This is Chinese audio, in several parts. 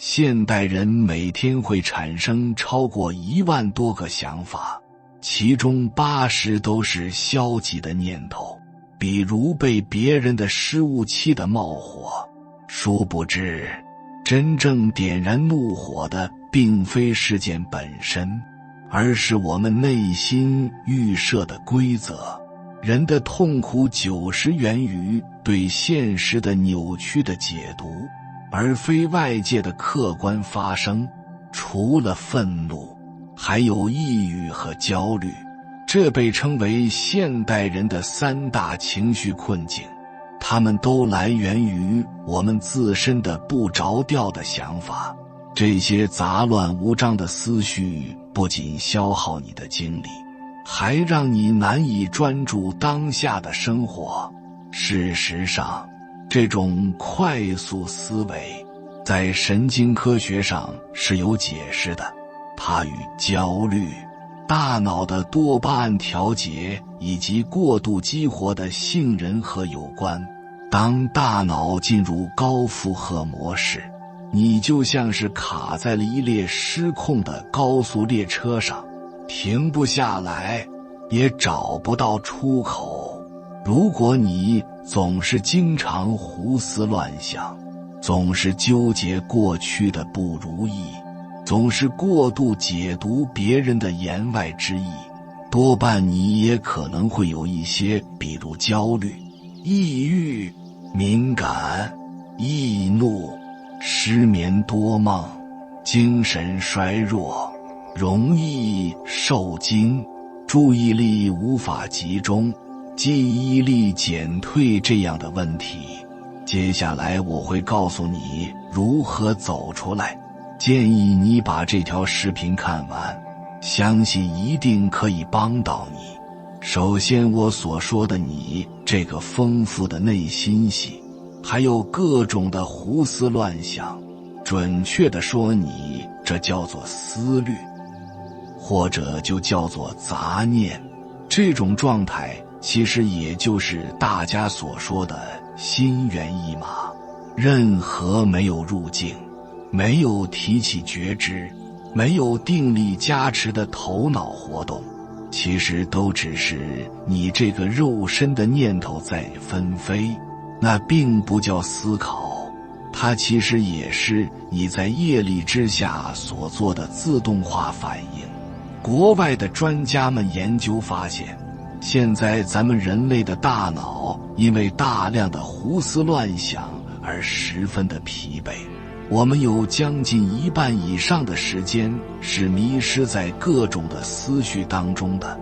现代人每天会产生超过1万多个想法，其中80%都是消极的念头，比如被别人的失误气得冒火。殊不知，真正点燃怒火的并非事件本身，而是我们内心预设的规则。人的痛苦90%源于对现实的扭曲的解读，而非外界的客观发生。除了愤怒，还有抑郁和焦虑，这被称为现代人的3大情绪困境。它们都来源于我们自身的不着调的想法。这些杂乱无章的思绪不仅消耗你的精力，还让你难以专注当下的生活。事实上，这种快速思维在神经科学上是有解释的，它与焦虑、大脑的多巴胺调节以及过度激活的杏仁核有关。当大脑进入高负荷模式，你就像是卡在了一列失控的高速列车上，停不下来，也找不到出口。如果你总是经常胡思乱想，总是纠结过去的不如意，总是过度解读别人的言外之意，多半你也可能会有一些，比如焦虑、抑郁、敏感、易怒、失眠多梦、精神衰弱、容易受惊、注意力无法集中、记忆力减退这样的问题。接下来我会告诉你如何走出来，建议你把这条视频看完，相信一定可以帮到你。首先，我所说的你这个丰富的内心戏，还有各种的胡思乱想，准确地说，你这叫做思虑，或者就叫做杂念。这种状态其实也就是大家所说的心猿意马，任何没有入境、没有提起觉知、没有定力加持的头脑活动，其实都只是你这个肉身的念头在纷飞。那并不叫思考，它其实也是你在业力之下所做的自动化反应。国外的专家们研究发现，现在咱们人类的大脑因为大量的胡思乱想而十分的疲惫，我们有将近1半以上的时间是迷失在各种的思绪当中的，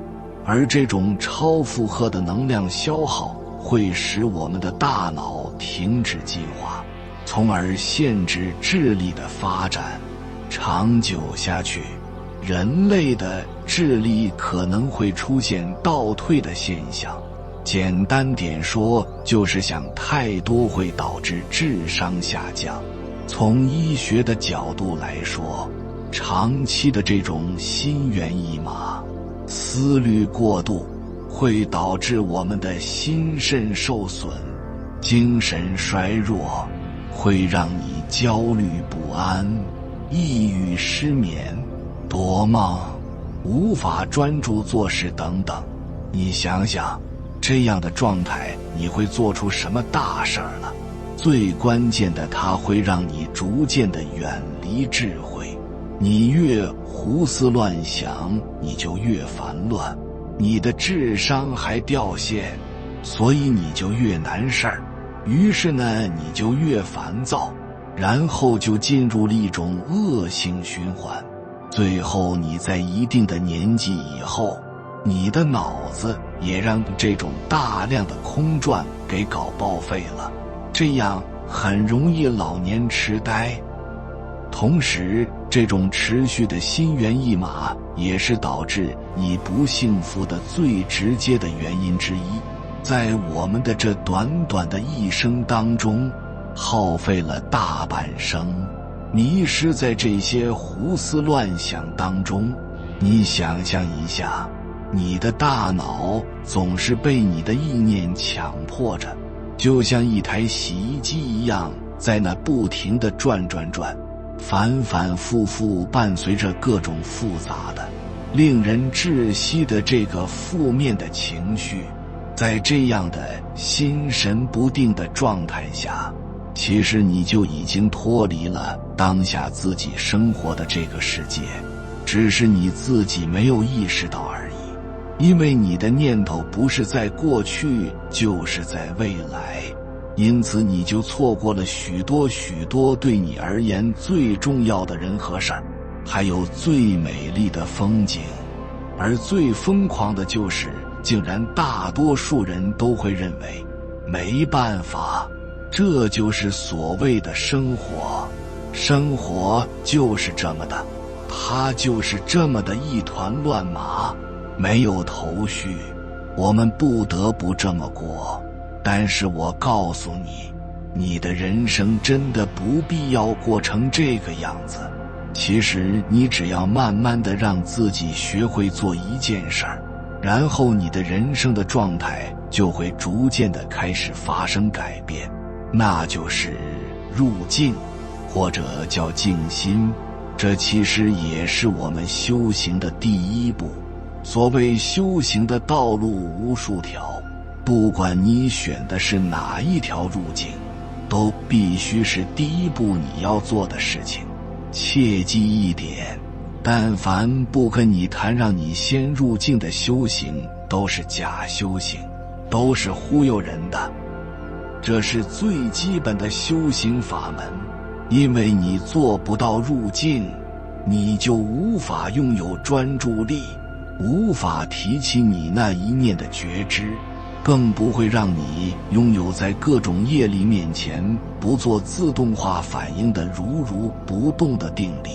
而这种超负荷的能量消耗会使我们的大脑停止进化，从而限制智力的发展。长久下去，人类的智力可能会出现倒退的现象。简单点说，就是想太多会导致智商下降。从医学的角度来说，长期的这种心猿意马、思虑过度，会导致我们的心肾受损，精神衰弱，会让你焦虑不安、抑郁失眠、多梦、无法专注做事等等。你想想，这样的状态你会做出什么大事儿了？最关键的，它会让你逐渐的远离智慧。你越胡思乱想，你就越烦乱，你的智商还掉线，所以你就越难事儿。于是呢，你就越烦躁，然后就进入了一种恶性循环。最后你在一定的年纪以后，你的脑子也让这种大量的空转给搞报废了，这样很容易老年痴呆。同时，这种持续的心猿意马也是导致你不幸福的最直接的原因之一。在我们的这短短的一生当中，耗费了大半生，迷失在这些胡思乱想当中。你想象一下，你的大脑总是被你的意念强迫着，就像一台洗衣机一样，在那不停地转。反反复复伴随着各种复杂的、令人窒息的这个负面的情绪。在这样的心神不定的状态下，其实你就已经脱离了当下自己生活的这个世界，只是你自己没有意识到而已。因为你的念头不是在过去，就是在未来，因此你就错过了许多许多对你而言最重要的人和事儿，还有最美丽的风景。而最疯狂的就是，竟然大多数人都会认为没办法，这就是所谓的生活，生活就是这么的，它就是这么的一团乱麻，没有头绪，我们不得不这么过。但是我告诉你，你的人生真的不必要过成这个样子。其实你只要慢慢的让自己学会做一件事儿，然后你的人生的状态就会逐渐的开始发生改变，那就是入静，或者叫静心。这其实也是我们修行的第一步。所谓修行的道路无数条，不管你选的是哪一条路径，都必须是第一步你要做的事情。切记一点，但凡不跟你谈让你先入境的修行，都是假修行，都是忽悠人的。这是最基本的修行法门，因为你做不到入境，你就无法拥有专注力，无法提起你那一念的觉知，更不会让你拥有在各种业力面前不做自动化反应的如如不动的定力。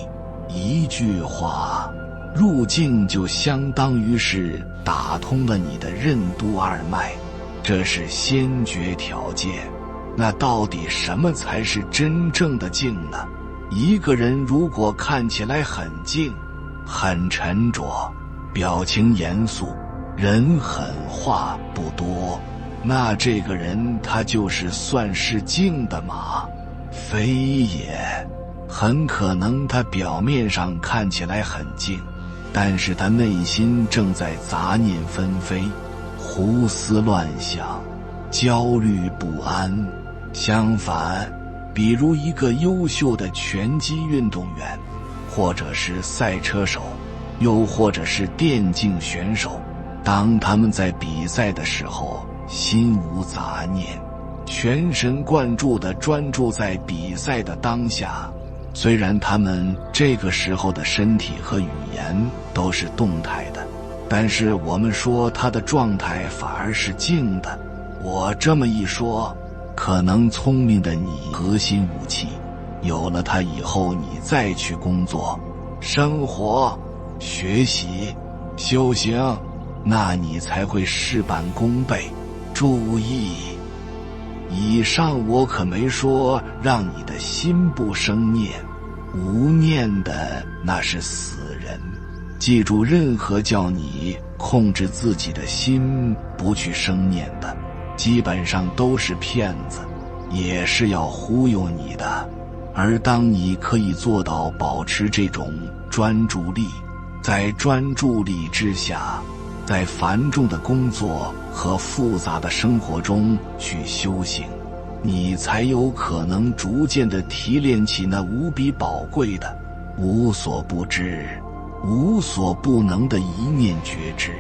一句话，入境就相当于是打通了你的任督二脉，这是先决条件。那到底什么才是真正的静呢？一个人如果看起来很静，很沉着，表情严肃，人狠话不多，那这个人他就是算是静的吗？非也。很可能他表面上看起来很静，但是他内心正在杂念纷飞，胡思乱想，焦虑不安。相反，比如一个优秀的拳击运动员，或者是赛车手，又或者是电竞选手，当他们在比赛的时候，心无杂念，全神贯注地专注在比赛的当下。虽然他们这个时候的身体和语言都是动态的，但是我们说他的状态反而是静的。我这么一说，可能聪明的你核心武器有了它以后，你再去工作、生活、学习、修行，那你才会事半功倍。注意，以上我可没说让你的心不生念，无念的那是死人。记住，任何叫你控制自己的心不去生念的，基本上都是骗子，也是要忽悠你的。而当你可以做到保持这种专注力，在专注力之下，在繁重的工作和复杂的生活中去修行，你才有可能逐渐地提炼起那无比宝贵的、无所不知、无所不能的一念觉知。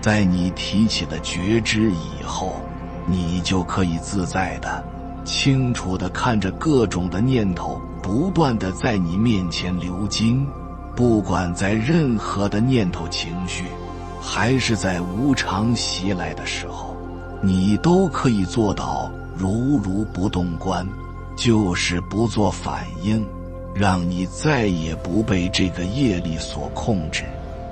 在你提起了觉知以后，你就可以自在的、清楚地看着各种的念头不断地在你面前流经，不管在任何的念头情绪，还是在无常袭来的时候，你都可以做到如如不动观，就是不做反应，让你再也不被这个业力所控制。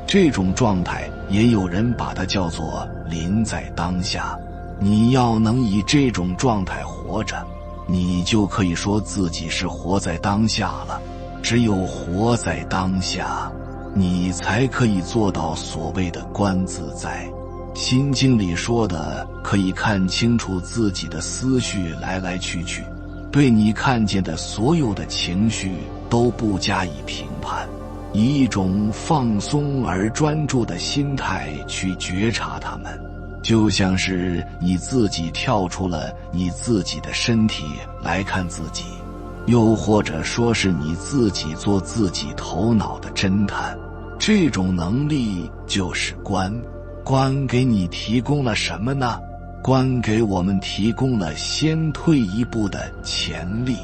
这种状态也有人把它叫做临在当下。你要能以这种状态活着，你就可以说自己是活在当下了。只有活在当下，你才可以做到所谓的观自在。心经里说的，可以看清楚自己的思绪来来去去，对你看见的所有的情绪都不加以评判，以一种放松而专注的心态去觉察它们，就像是你自己跳出了你自己的身体来看自己，又或者说是你自己做自己头脑的侦探。这种能力就是观。观给你提供了什么呢？观给我们提供了先退一步的潜力，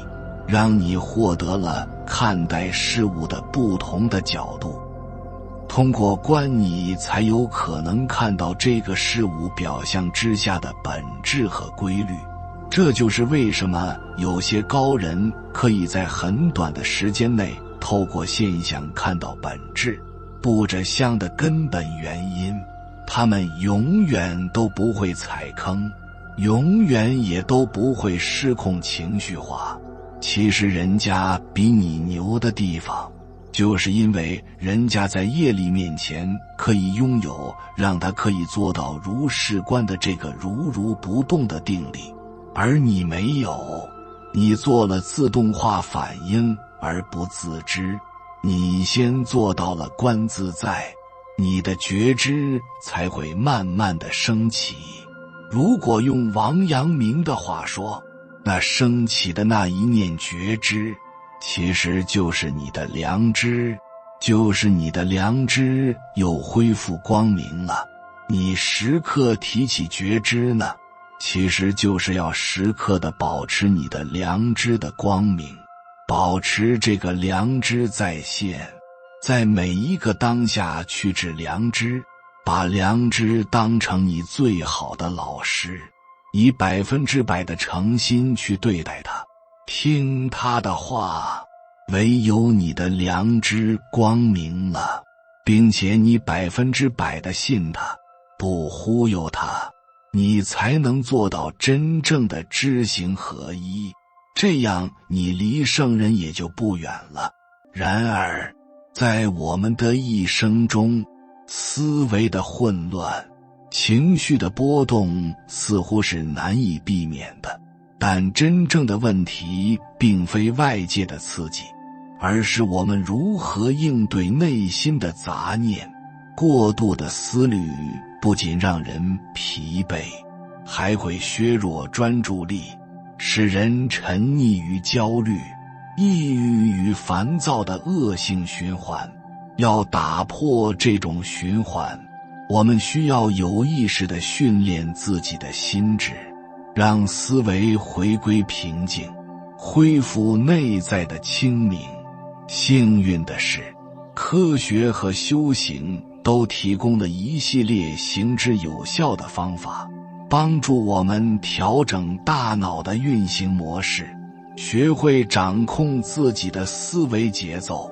让你获得了看待事物的不同的角度。通过观，你才有可能看到这个事物表象之下的本质和规律。这就是为什么有些高人可以在很短的时间内透过现象看到本质，布着相的根本原因。他们永远都不会踩坑，永远也都不会失控情绪化。其实人家比你牛的地方，就是因为人家在业力面前可以拥有让他可以做到如是观的这个如不动的定力，而你没有，你做了自动化反应而不自知。你先做到了观自在，你的觉知才会慢慢的升起。如果用王阳明的话说，那升起的那一念觉知，其实就是你的良知，就是你的良知又恢复光明了。你时刻提起觉知呢，其实就是要时刻的保持你的良知的光明，保持这个良知在线，在每一个当下去治良知，把良知当成你最好的老师，以100%的诚心去对待它，听他的话，唯有你的良知光明了，并且你100%的信他，不忽悠他，你才能做到真正的知行合一，这样你离圣人也就不远了。然而在我们的一生中，思维的混乱，情绪的波动似乎是难以避免的，但真正的问题并非外界的刺激，而是我们如何应对内心的杂念。过度的思虑不仅让人疲惫，还会削弱专注力，使人沉溺于焦虑、抑郁与烦躁的恶性循环。要打破这种循环，我们需要有意识地训练自己的心智，让思维回归平静，恢复内在的清明。幸运的是，科学和修行都提供了一系列行之有效的方法，帮助我们调整大脑的运行模式，学会掌控自己的思维节奏，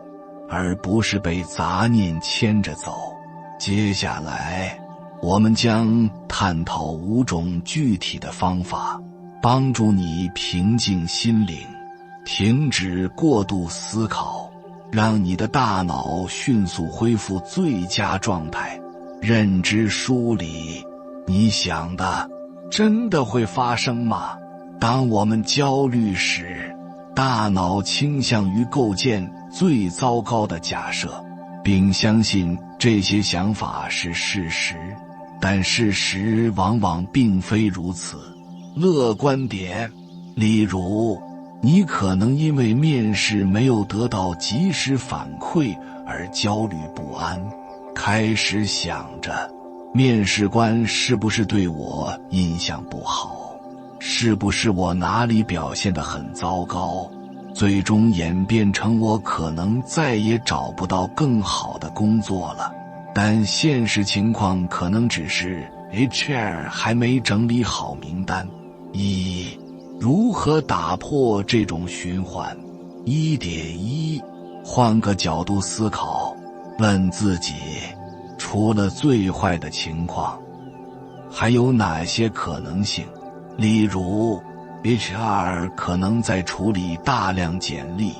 而不是被杂念牵着走。接下来我们将探讨5种具体的方法，帮助你平静心灵，停止过度思考，让你的大脑迅速恢复最佳状态。认知梳理，你想的真的会发生吗？当我们焦虑时，大脑倾向于构建最糟糕的假设，并相信这些想法是事实，但事实往往并非如此。乐观点，例如你可能因为面试没有得到及时反馈而焦虑不安，开始想着面试官是不是对我印象不好，是不是我哪里表现得很糟糕，最终演变成我可能再也找不到更好的工作了。但现实情况可能只是 HR 还没整理好名单。如何打破这种循环？ 1.1 换个角度思考，问自己，除了最坏的情况，还有哪些可能性？例如 HR 可能在处理大量简历，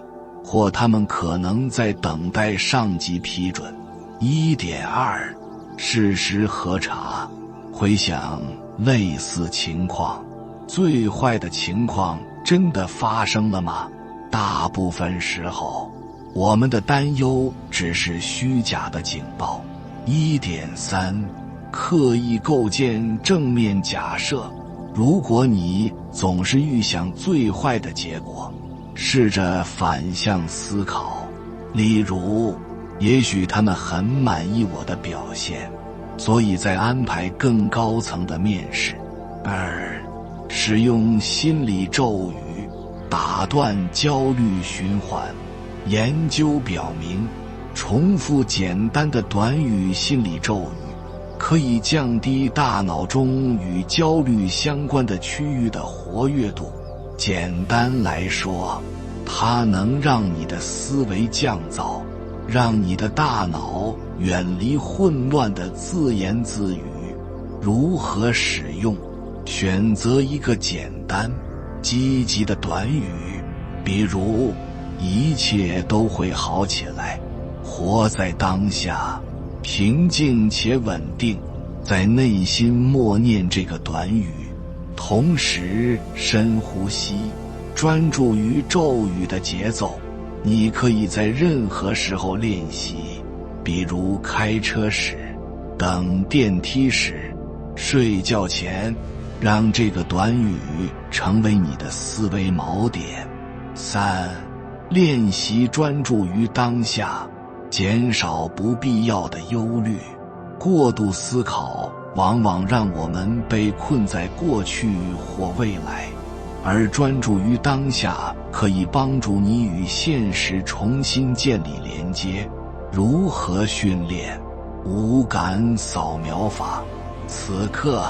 或他们可能在等待上级批准。 1.2 事实核查，回想类似情况，最坏的情况真的发生了吗？大部分时候我们的担忧只是虚假的警报。1.3 刻意构建正面假设。如果你总是预想最坏的结果，试着反向思考。例如，也许他们很满意我的表现，所以在安排更高层的面试。2. 使用心理咒语，打断焦虑循环。研究表明，重复简单的短语心理咒语可以降低大脑中与焦虑相关的区域的活跃度。简单来说，它能让你的思维降噪，让你的大脑远离混乱的自言自语。如何使用？选择一个简单、积极的短语，比如一切都会好起来。活在当下，平静且稳定，在内心默念这个短语，同时深呼吸，专注于咒语的节奏。你可以在任何时候练习，比如开车时、等电梯时、睡觉前，让这个短语成为你的思维锚点。3. 练习专注于当下，减少不必要的忧虑。过度思考往往让我们被困在过去或未来，而专注于当下可以帮助你与现实重新建立连接。如何训练？五感扫描法。此刻，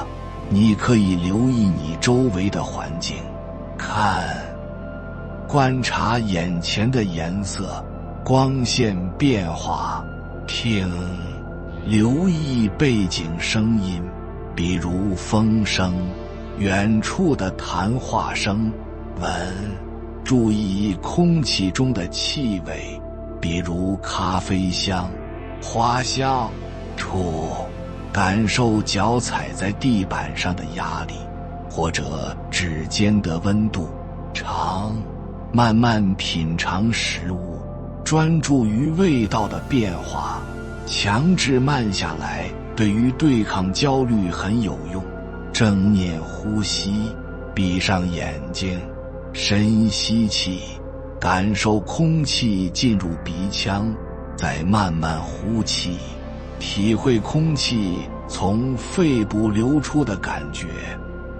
你可以留意你周围的环境，看，观察眼前的颜色、光线变化，听，留意背景声音，比如风声、远处的谈话声。闻，注意空气中的气味，比如咖啡香、花香。触，感受脚踩在地板上的压力，或者指尖的温度。尝，慢慢品尝食物，专注于味道的变化。强制慢下来对于对抗焦虑很有用。正念呼吸，闭上眼睛，深吸气，感受空气进入鼻腔，再慢慢呼气，体会空气从肺部流出的感觉。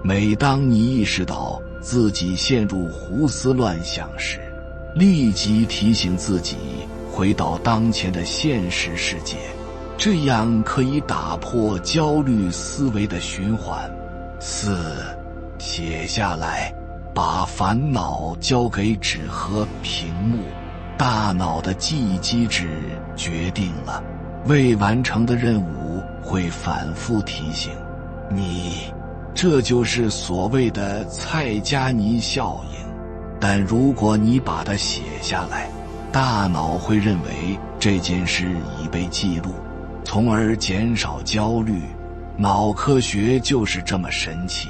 每当你意识到自己陷入胡思乱想时，立即提醒自己回到当前的现实世界，这样可以打破焦虑思维的循环。4. 写下来，把烦恼交给纸和屏幕。大脑的记忆机制决定了未完成的任务会反复提醒你，这就是所谓的蔡加尼效应。但如果你把它写下来，大脑会认为这件事已被记录，从而减少焦虑。脑科学就是这么神奇。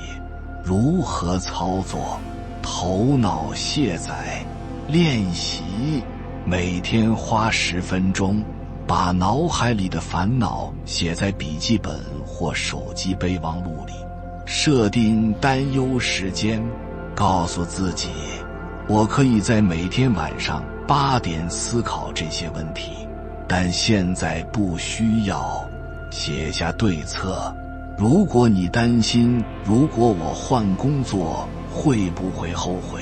如何操作？头脑卸载练习，每天花10分钟，把脑海里的烦恼写在笔记本或手机备忘录里。设定担忧时间，告诉自己，我可以在每天晚上8点思考这些问题，但现在不需要。写下对策。如果你担心，如果我换工作会不会后悔？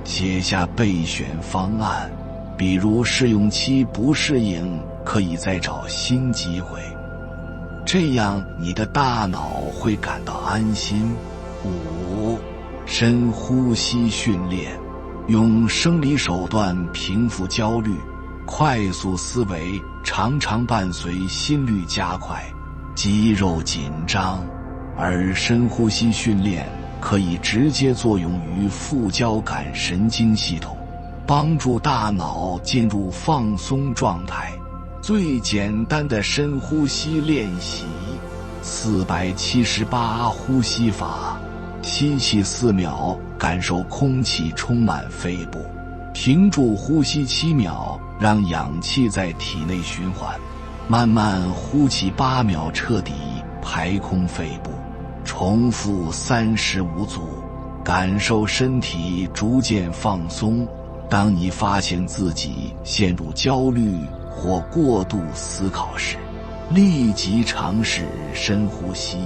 写下备选方案，比如试用期不适应，可以再找新机会。这样你的大脑会感到安心。5. 深呼吸训练，用生理手段平复焦虑。快速思维常常伴随心率加快、肌肉紧张，而深呼吸训练可以直接作用于副交感神经系统，帮助大脑进入放松状态。最简单的深呼吸练习，478呼吸法。吸气4秒，感受空气充满肺部，停住呼吸7秒，让氧气在体内循环，慢慢呼气8秒，彻底排空肺部，重复35组，感受身体逐渐放松。当你发现自己陷入焦虑或过度思考时，立即尝试深呼吸，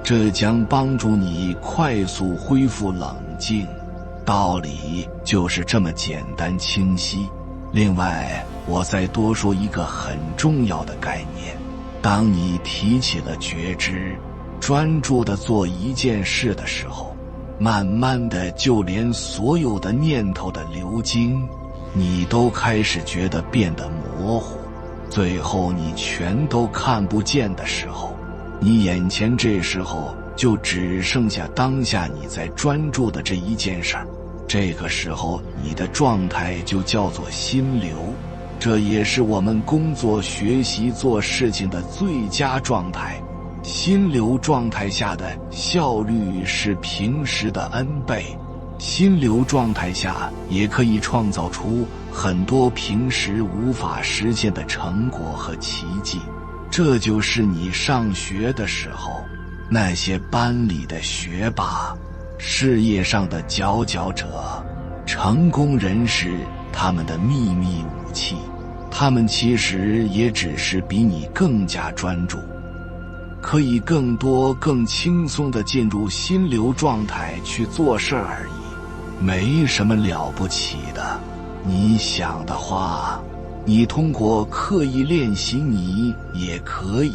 这将帮助你快速恢复冷静。道理就是这么简单清晰。另外，我再多说一个很重要的概念，当你提起了觉知，专注地做一件事的时候，慢慢的就连所有的念头的流经，你都开始觉得变得模糊，最后你全都看不见的时候，你眼前这时候就只剩下当下你在专注的这一件事儿。这个时候你的状态就叫做心流，这也是我们工作、学习、做事情的最佳状态。心流状态下的效率是平时的 N 倍，心流状态下也可以创造出很多平时无法实现的成果和奇迹。这就是你上学的时候，那些班里的学霸，事业上的佼佼者，成功人士，他们的秘密武器，他们其实也只是比你更加专注，可以更多更轻松地进入心流状态去做事而已，没什么了不起的。你想的话，你通过刻意练习你也可以。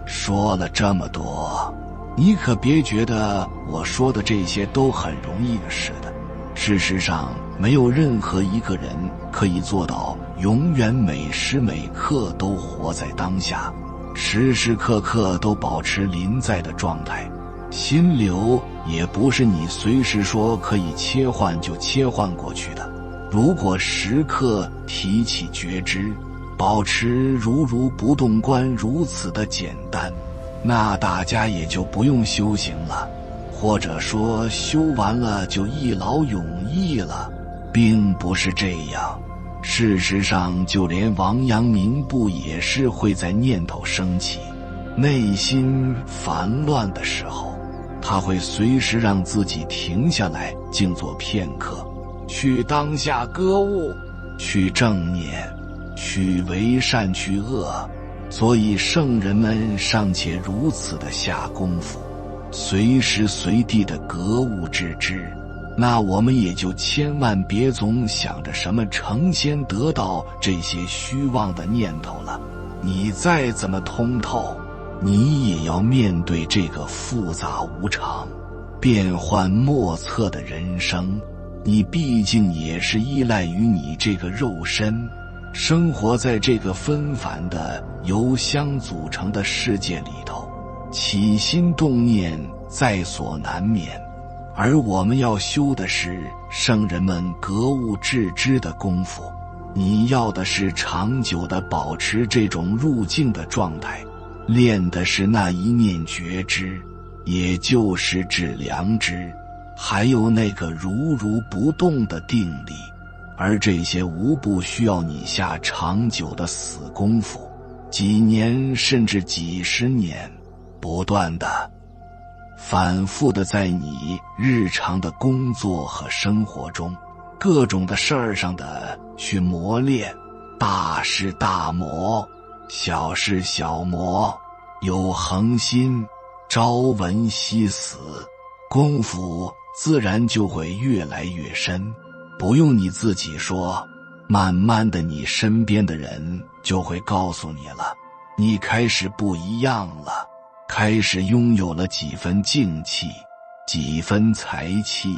说了这么多，你可别觉得我说的这些都很容易的似的。事实上，没有任何一个人可以做到永远每时每刻都活在当下，时时刻刻都保持临在的状态。心流也不是你随时说可以切换就切换过去的。如果时刻提起觉知，保持如不动观如此的简单，那大家也就不用修行了，或者说修完了就一劳永逸了，并不是这样。事实上，就连王阳明不也是会在念头升起、内心烦乱的时候，他会随时让自己停下来，静坐片刻，去当下歌悟，去正念，去为善去恶。所以圣人们尚且如此的下功夫，随时随地的格物致知，那我们也就千万别总想着什么成仙得道这些虚妄的念头了。你再怎么通透，你也要面对这个复杂无常、变幻莫测的人生。你毕竟也是依赖于你这个肉身，生活在这个纷繁的由相组成的世界里头，起心动念在所难免。而我们要修的是圣人们格物致知的功夫，你要的是长久地保持这种入境的状态，练的是那一念觉知，也就是致良知，还有那个如不动的定力。而这些无不需要你下长久的死功夫，几年甚至几十年，不断的反复的在你日常的工作和生活中各种的事儿上的去磨练。大事大磨，小事小磨，有恒心，朝闻夕死，功夫自然就会越来越深。不用你自己说，慢慢的你身边的人就会告诉你了，你开始不一样了，开始拥有了几分静气，几分财气，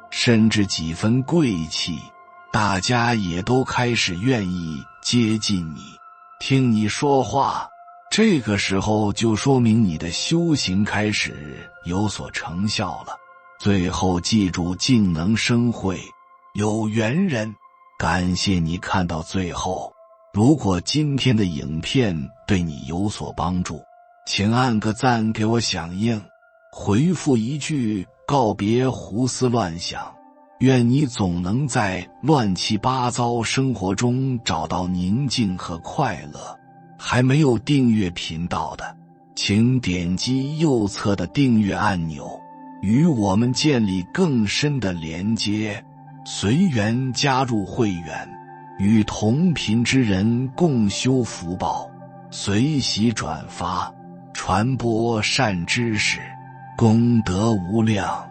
甚至几分贵气。大家也都开始愿意接近你，听你说话。这个时候就说明你的修行开始有所成效了。最后记住，静能生慧，有缘人。感谢你看到最后，如果今天的影片对你有所帮助，请按个赞给我响应，回复一句告别胡思乱想，愿你总能在乱七八糟生活中找到宁静和快乐。还没有订阅频道的，请点击右侧的订阅按钮，与我们建立更深的连接。随缘加入会员，与同频之人共修福报，随喜转发，传播善知识，功德无量。